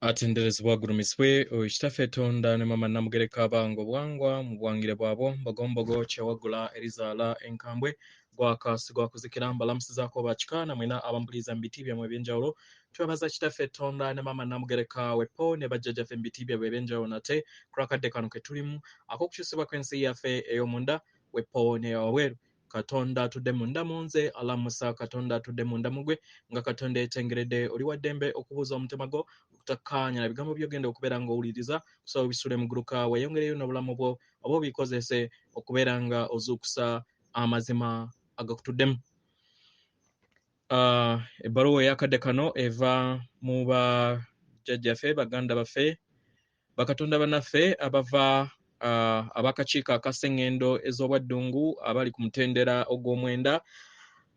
atenderezebwa gurumiswe ekitafe tonda ne mama namugereka bango bwangwa mu bwangire bwabo mbogombogo kyewagula erizaala enkambwe gwakasi gwakuzikira mbalamusizaako bakikana mwena abampuliza mu biti byammwe ebyenjawulo twebaza kitaffe tonda ne mama namugereka wepo ne bajjajjaffe mu biti byabwe ebyenjawulo nate kulakadde kano ke tulimu ak'okukyusibwa kw'ensi yaffe ey'omunda wepo ne wabweru katonda atudde munda munze alamusa katonda atudde munda mugwe nga katonda etengeredde oli waddembe okubuuza omutima gwo okutakkaanya na bigambo byogenda okubeera ng'owuliriza kusaba bisule mu gguluka weeyongereyo n'obulamu bwo oba obikozese okubeera nga ozuukusa amazima agakutuddemu. Ebbaluwa eyakadde kano eva mu bajjajjaffe baganda baffe bakatonda bannaffe abava ab'akakiiko aka Sengendo ez'obwa Ddungu abali ku mutendera ogw'omwenda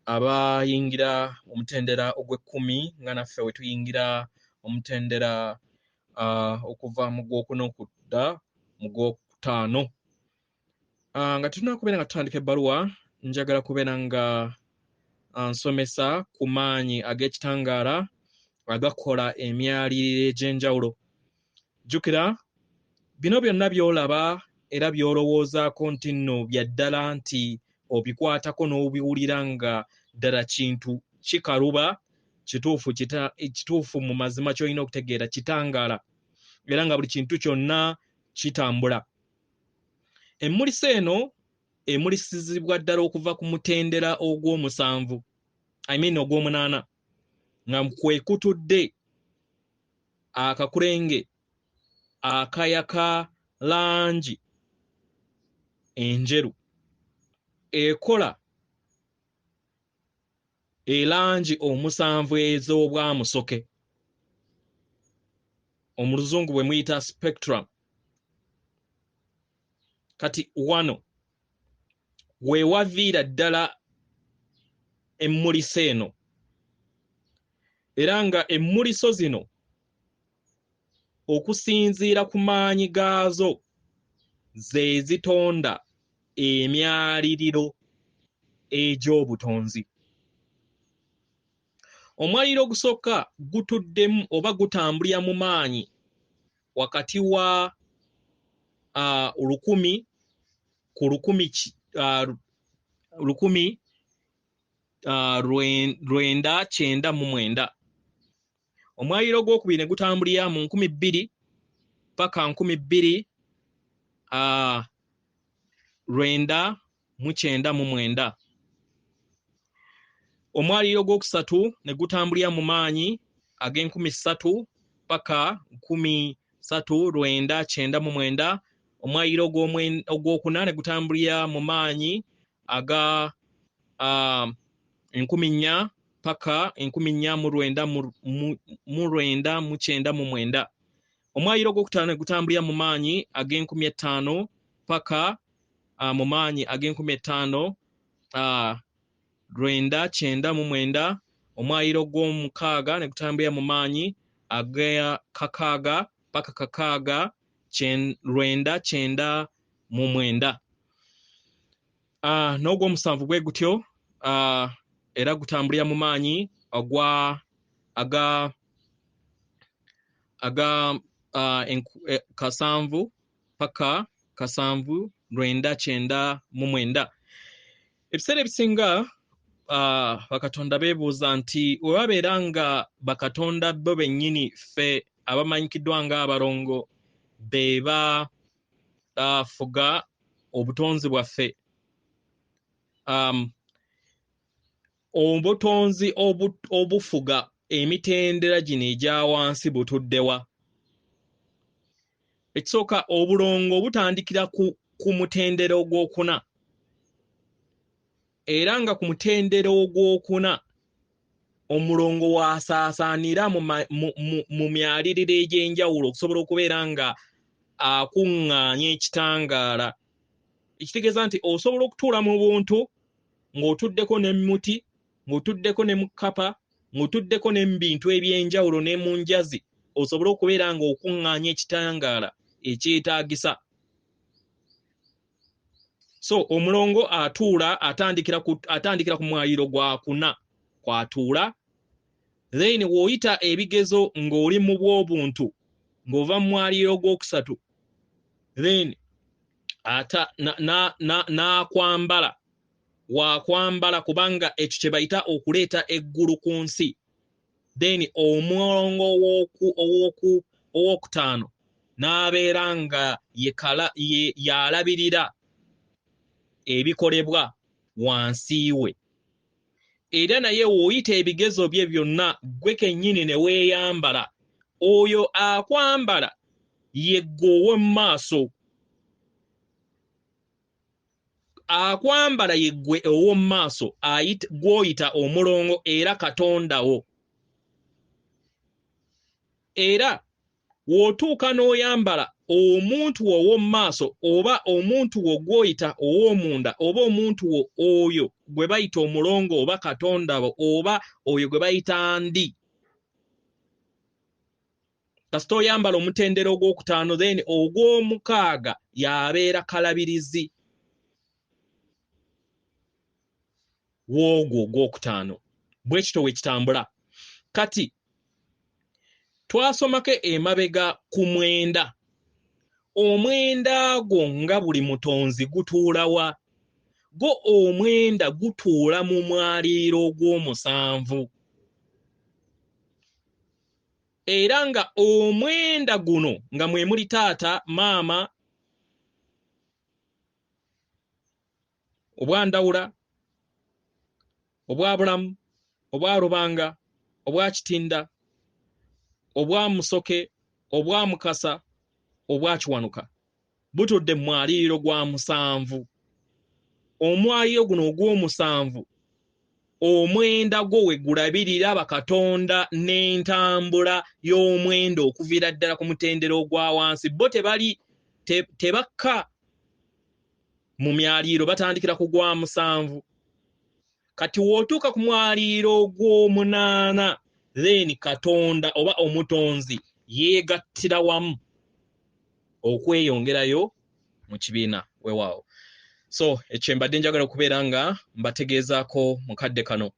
abayingira omutendera ogw'ekkumi nga naffe we tuyingira omutendera okuva mu gwokuna okudda mu gwokutaano. Nga tulina kubeera nga tutandika ebbaluwa njagala kubeera nga nsomesa ku maanyi ag'ekitangaala agakola emyaliriro egy'enjawulo. Jjukira bino byonna by'olaba era by'olowoozaako nti nno bya ddala nti obikwatako n'obiwulira nga ddala kintu kikaluba kituufu mu mazima ky'olina okutegeera kitangaala era nga buli kintu kyonna kitambula. Emmulisa eno emulisizibwa ddala okuva ku mutendera ogw'omusanvu ogw'omunaana nga kwe kutudde akakulenge akayaka langi enjeru ekola elangi omusanvu ez'obwamusoke omuluzungu bwe muyita spectrum. Kati wano we waviira ddala emmulisa eno era nga emmuliso zino okusinziira ku maanyi gaazo ze zitonda emyaliriro egy'obutonzi. Omwaliriro ogusooka gutuddemu oba gutambulira mu maanyi wakati wa 1,000 ku 1999. Omwaliriro gw'okubiri ne gutambulira mu 2000 paka 2099. Omwaliriro gw'okusatu ne gutambulira mu maanyi ag'e3000 paka 1399. Omwaliriro ogwokuna ne gutambulira mu maanyi aga 4,000 paka 4,999. Omwaliriro gw'okutaano ne gutambulira mu maanyi ag'e5,000 paka mu maanyi ag'e5,999. Omwaliriro gw'omukaaga ne gutambulira mu maanyi ag'e6,000 paka 6,999. N'ogw'omusanvu bwe gutyo era gutambulira mu maanyi aga 7,000 paka 7,999. Ebiseera ebisinga bakatonda beebuuza nti we babeera nga bakatonda bo bennyini ffe abamanyikiddwa ng'abalongo be bafuga obutonzi bwaffe, obutonzi obufuga emitendera gino egya wansi butuddewa. Ekisooka, obulongo butandikira ku mutendera ogwokuna era nga ku mutendera ogwokuna omulongo wasaasaanira mu myaliriro egy'enjawulo okusobola okubeera nga akuŋŋaanya ekitangaala. Ekitegeeza nti osobola okutuula mu buntu ng'otuddeko n'emmuti, ng'otuddeko ne mu kkapa, ng'otuddeko ne mu bintu eby'enjawulo ne mu njazi, osobole okubeera nga okuŋŋaanya ekitangaala ekyetaagisa. So omulongo atuula atandikira ku mwaliro gwa kuna kwatuula, then w'oyita ebigezo ng'oli mu bw'obuntu ng'ova mu mwaliiro ogwokusatu then ata n'akwambala wakwambala kubanga ekyo kye bayita okuleeta eggulu ku nsi then omulongo owokutaano n'abeera nga yalabirira ebikolebwa wansi we era naye w'oyita ebigezo bye byonna gwe kennyini ne weeyambala oyo akwambala yeggwe ow'omu maaso akwambala yeggwe ow'omu maaso gw'oyita omulongo era katondawo era w'otuuka n'oyambala omuntu wo ow'omu maaso oba omuntu wo gw'oyita ow'omunda oba omuntu wo oyo gwe bayita omulongo oba katondawo oba oyo gwe bayita ndi kasita oyambala omutendera ogwokutaano then ogw'omukaaga y'abeera kalabirizi w'ogwo ogwokutaano bwe kityo we kitambula kati twasomako emabega ku mwenda omwenda gwo nga buli mutonzi gutuulawa gwo omwenda gutuula mu mwaliiro ogw'omusanvu era nga omwenda guno nga mwe muli taata maama obwandawula obwabulamu obwarubanga obwakitinda obwamusoke obwamukasa obwakiwanuka butudde mu mwaliiro gwa musanvu omwaliiro guno ogw'omusanvu omwenda gwo we gulabirira bakatonda n'entambula y'omwenda okuviira ddala ku mutendera ogwa wansi bo tebakka mu myaliiro batandikira ku gwa musanvu kati w'otuuka ku mwaliiro ogw'omunaana then katonda oba omutonzi yeegattira wamu okweyongerayo mu kibiina weewaawo so ekyo mbadde njagala okubeera nga mbategeezaako mukadde kano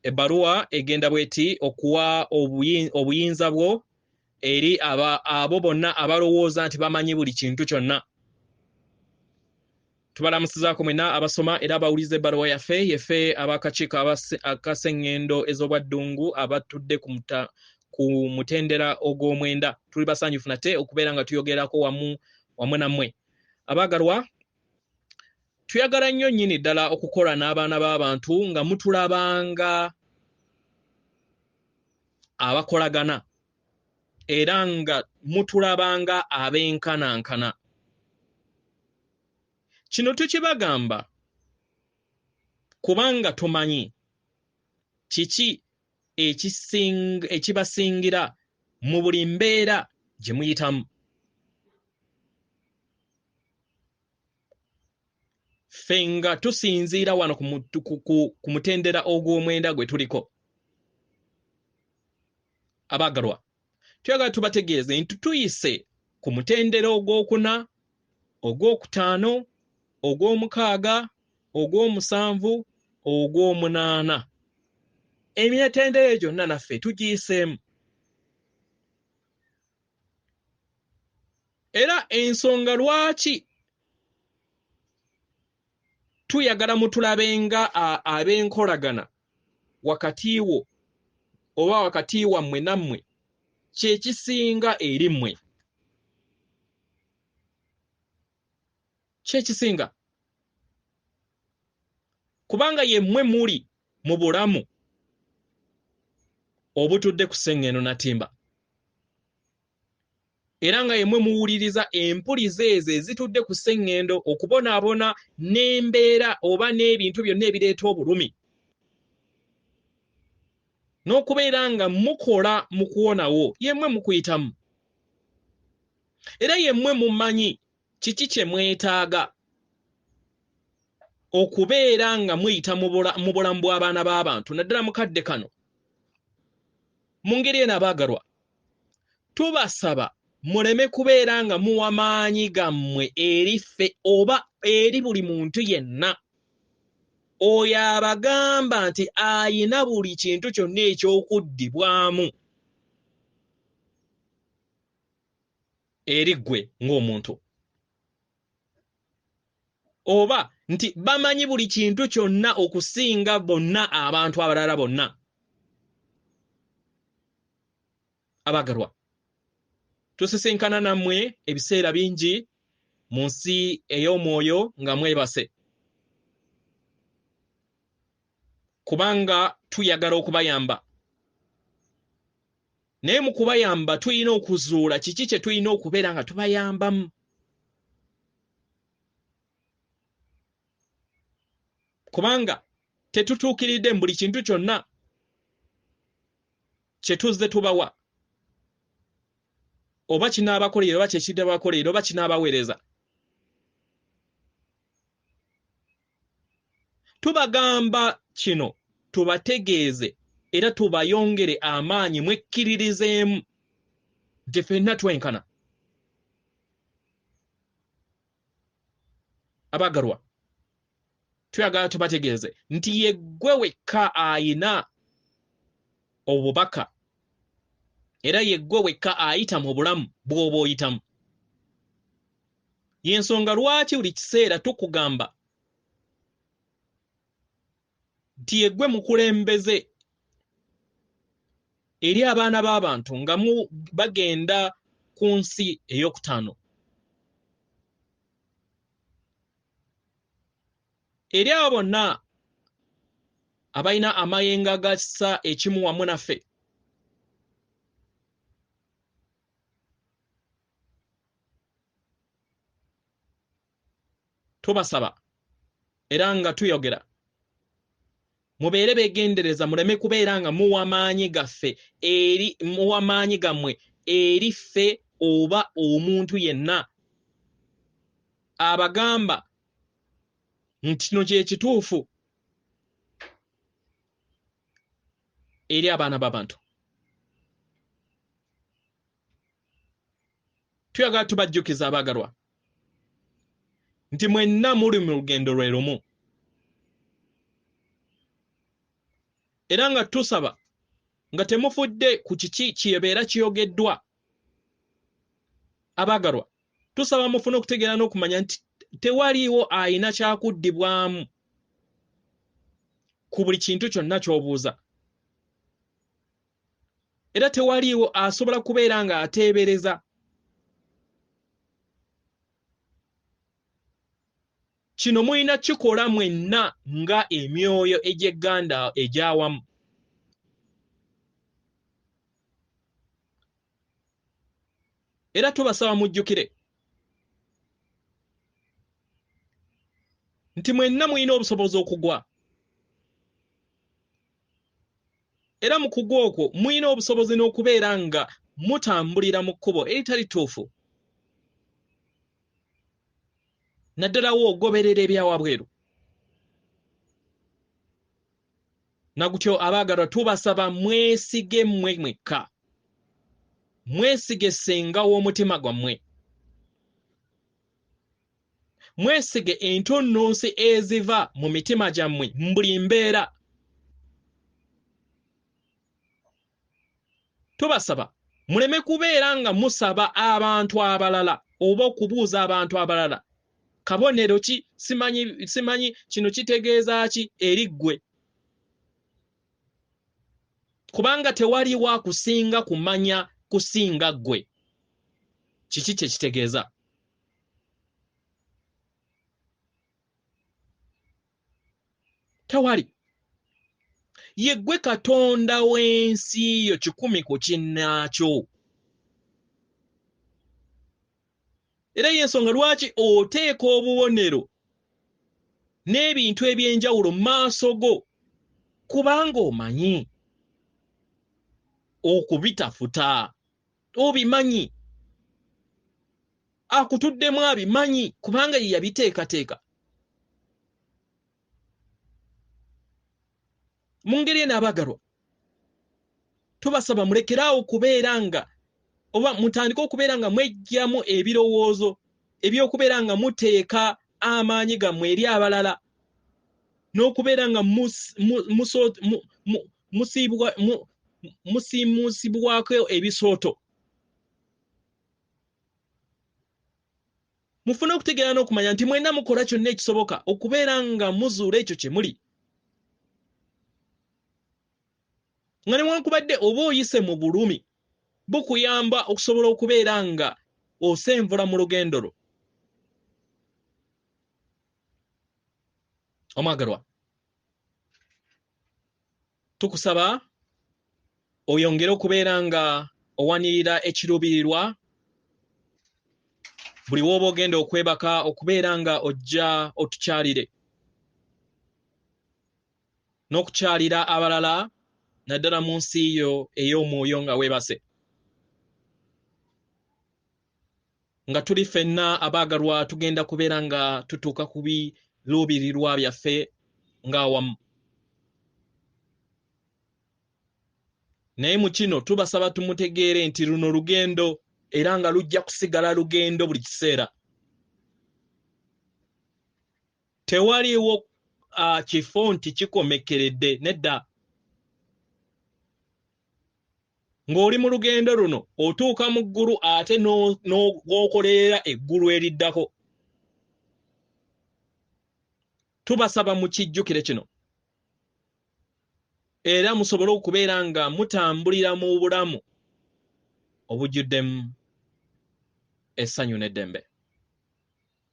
ebbaluwa egenda bweti okuwa obuyinza bwo eri abo bonna abalowooza nti bamanyi buli kintu kyonna tubalamusizaako mwena abasoma era abawuliza ebbaluwa yaffe abakakiiko aka Sengendo ez'obwa Ddungu abatudde ku mutendera ogw'omwenda tuli basanyufu nate okubeera nga tuyogerako wamu nammwe abaagalwa tuyagala nnyo nnyini ddala okukola n'abaana b'abantu nga mutulabanga abakolagana era nga mutulabanga ab'enkanankana kino tukibagamba kubanga tumanyi kiki ekibasingira mu buli mbeera gye muyitamu ffe nga tusinziira wano ku mutendera ogw'omwenda gwe tuliko abaagalwa tuyagala tubategeeze nti tuyise ku mutendera ogwokuna ogwokutaano ogw'omukaaga ogw'omusanvu ogw'omunaana emitendera gyonna naffe tugiyiseemu era ensonga lwaki tuyagala mutulabenga ab'enkolagana wakati wo oba wakati wammwe nammwe kyekisinga eri mmwe kyekisinga kubanga yemmwe muli mu bulamu obutudde ku Sengendo natimba era nga yemmwe muwuliriza empuliza ezo ezitudde ku Sengendo okubonaabona n'embeera oba n'ebintu byonna ebireeta obulumi n'okubeera nga mukola mu kuwonawo yemmwe mukuyitamu era yemmwe mumanyi kiki kye mwetaaga okubeera nga muyita mu bulamu bw'abaana b'abantu naddala mukadde kano mu ngeri eno abaagalwa tubasaba muleme kubeera nga muwa maanyi gammwe eri ffe oba eri buli muntu yenna oyo abagamba nti ayina buli kintu kyonna ekyokuddibwamu eri ggwe ng'omuntu. Oba nti bamanyi buli kintu kyonna okusinga bonna abantu abalala bonna. Abagalwa, tusisinkana nammwe ebiseera bingi mu nsi ey'omwoyo nga mwebase. Kubanga tuyagala okubayamba. Naye mu kubayamba tulina okuzuula kiki kye tulina okubeera nga tubayambamu. Kubanga tetutuukiridde mu buli kintu kyonna kye tuzze tubawa. Oba kinaabakolera oba kyekitabakolera oba kinaabaweereza. Tubagamba kino tubategeeze era tubayongere amaanyi mwekkiririzeemu nti ffenna twenkana. Abagalwa, tuyagala tubategeeze nti ye ggwe wekka ayina obubaka era ye ggwe wekka ayita mu bulamu bw'oba oyitamu. Y'ensonga lwaki buli kiseera tukugamba nti ye ggwe mukulembeze eri abaana b'abantu nga bagenda ku nsi ey'okutaano. Eri abo bonna abalina amayengo agassa ekimu wamu naffe, tubasaba era nga tuyogera mubeere beegendereza, muleme kubeera nga muwa amaanyi gaffe muwa amaanyi gammwe eri ffe oba omuntu yenna abagamba nti kino kye kituufu eri abaana b'abantu. Tuyagala tubajjukiza abaagalwa nti mwenna muli mu lugendo lwe lumu. Era nga tusaba nga temufudde ku kiki kibeera kiyogeddwa. Abaagalwa, tusaba mufune okutegeera n'okumanya nti tewaliiwo ayina kyakuddibwamu ku buli kintu kyonna ky'obuuza. Era tewaliiwo asobola kubeera nga ateebereza. Kino mulina kikola mwenna nga emyoyo egy'egganda egy'awamu. Era tubasaba mujjukire nti mwenna mulina obusobozi okugwa. Era mu kugwa okwo mulina obusobozi n'okubeera nga mutambulira mu kkubo eritali ttuufu. Naddala wo ogoberera ebyawabweru. Nagutyo abaagalwa tubasaba mwesige mmwe mwekka. Mwesige ssenga w'omutima gwammwe. Mwesige entunnunsi eziva mu mitima gyammwe mu buli mbeera. Tubasaba muleme kubeera nga musaba abantu abalala oba okubuuza abantu abalala kabonero ki simanyi kino kitegeeza ki eri ggwe. Kubanga tewaliwo akusinga kumanya kusinga ggwe. Kiki kye kitegeeza? Tewali. Ye ggwe Katonda w'ensi yo 100 ku kinnaakyo. Era y'ensonga lwaki oteeka obubonero n'ebintu eby'enjawulo mu maaso go, kubanga omanyi okubitafuta. Obimanyi. Akutuddemu abimanyi kubanga ye yabiteekateeka. Mu ngeri eno abaagalwa, tubasaba mulekeraawo kubeera nga oba mutandike okubeera nga mwejjamu ebirowoozo eby'okubeera nga muteeka amaanyi gammwe eri abalala n'okubeera nga musiimusibwako ebisooto. mufune okutegeera n'okumanya nti mwenna mukola kyonna ekisoboka okubeera nga muzuula ekyo kye muli. Nga newankubadde oba oyise mu bulumi bukuyamba okusobola okubeera nga osenvula mu lugendo lwo. Omwagalwa, tukusaba oyongere okubeera nga owanirira ekiruubirirwa buli wooba ogenda okwebaka okubeera nga ojja otukyalire n'okukyalira abalala naddala mu nsi yo ey'omwoyo nga weebase. Nga tuli ffenna abaagalwa tugenda kubeera nga tutuuka ku biruubirirwa byaffe ng'awamu. Naye mu kino tubasaba tumutegeere nti luno lugendo era nga lujja kusigala lugendo buli kiseera. Tewaliwo kifo nti kikomekeredde, nedda. Ng'oli mu lugendo luno otuuka mu ggulu ate n'okolerera eggulu eriddako. Tubasaba mukijjukire kino era musobole okubeera nga mutambulira mu bulamu obujjuddemu essanyu n'eddembe.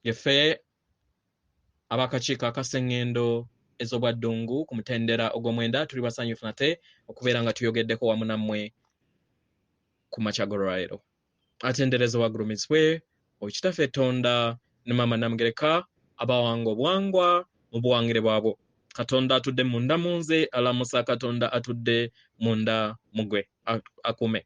Yeffe ab'akakiiko aka Sengendo ez'obwa Ddungu ku mutendera ogw'omwenda tuli basanyufu nate okubeera nga tuyogeddeko wamu nammwe ku makya g'olwaleero. Atendereza wagulumizibwe Okitaffe Tonda ne Maama Namugereka abawanga obwangwa mu buwangire bwabwo. Katonda atudde munda mu nze, alamusa Katonda atudde munda mu gwe akume.